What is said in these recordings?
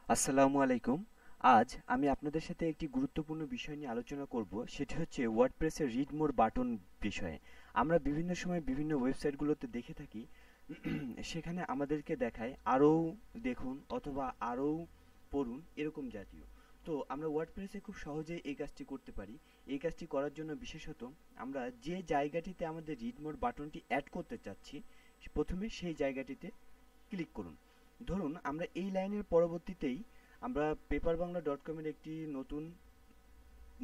আসসালামু আলাইকুম। আজ আমি আপনাদের সাথে একটি গুরুত্বপূর্ণ বিষয় নিয়ে আলোচনা করব, সেটি হচ্ছে ওয়ার্ডপ্রেসের রিড মোর বাটন বিষয়ে। আমরা বিভিন্ন সময় বিভিন্ন ওয়েবসাইটগুলোতে দেখে থাকি, সেখানে আমাদেরকে দেখায় আরও দেখুন অথবা আরও পড়ুন এরকম জাতীয়। তো আমরা ওয়ার্ডপ্রেসে খুব সহজেই এই কাজটি করতে পারি। এই কাজটি করার জন্য বিশেষত আমরা যে জায়গাটিতে আমাদের রিড মোর বাটনটি অ্যাড করতে চাচ্ছি, প্রথমে সেই জায়গাটিতে ক্লিক করুন। ধরুন আমরা এই লাইনের পরবর্তীতেই আমরা পেপার বাংলা ডট কমের একটি নতুন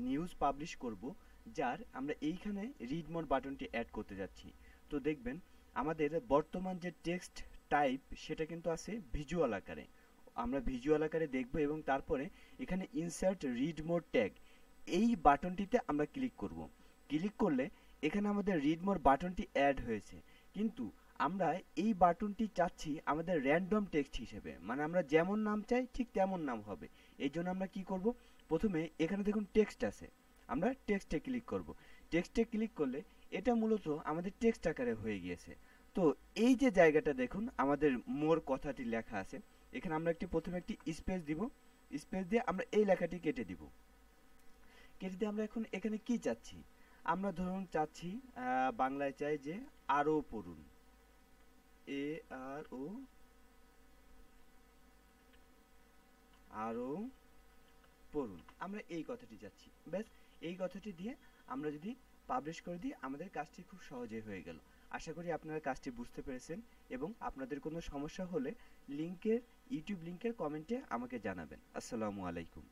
নিউজ পাবলিশ করব, যার আমরা এইখানে রিড মোর বাটনটি অ্যাড করতে যাচ্ছি। তো দেখবেন আমাদের বর্তমান যে টেক্সট টাইপ সেটা কিন্তু আছে ভিজুয়াল আকারে। আমরা ভিজুয়াল আকারে দেখব এবং তারপরে এখানে ইনসার্ট রিড মোর ট্যাগ, এই বাটনটিতে আমরা ক্লিক করব। ক্লিক করলে এখানে আমাদের রিড মোর বাটনটি অ্যাড হয়েছে, কিন্তু আমরা এই বাটনটি চাচ্ছি আমাদের র্যান্ডম টেক্সট হিসেবে, মানে আমরা যেমন নাম চাই ঠিক তেমন নাম হবে। এই জন্য আমরা কি করব, প্রথমে এখানে দেখুন টেক্সট আছে, আমরা টেক্সটে ক্লিক করব। টেক্সটে ক্লিক করলে এটা মূলত আমাদের টেক্সট আকারে হয়ে গিয়েছে। তো এই যে জায়গাটা দেখুন আমাদের মোর কথাটি লেখা আছে, এখানে আমরা প্রথমে একটি স্পেস দিব। স্পেস দিয়ে আমরা এই লেখাটি কেটে দিব। কেটে দিয়ে আমরা এখন এখানে কি চাচ্ছি, আমরা ধরুন চাচ্ছি বাংলায় চাই যে আরও পড়ুন, এ আর ও, আরও পড়ুন, আমরা এই কথাটি চাচ্ছি। ব্যাস, এই কথাটি দিয়ে আমরা যদি পাবলিশ করে দিই আমাদের কাজটি খুব সহজে হয়ে গেল। আশা করি আপনারা কাজটি বুঝতে পেরেছেন, এবং আপনাদের কোনো সমস্যা হলে লিংকের ইউটিউব লিংকের কমেন্টে আমাকে জানাবেন। আসসালামু আলাইকুম।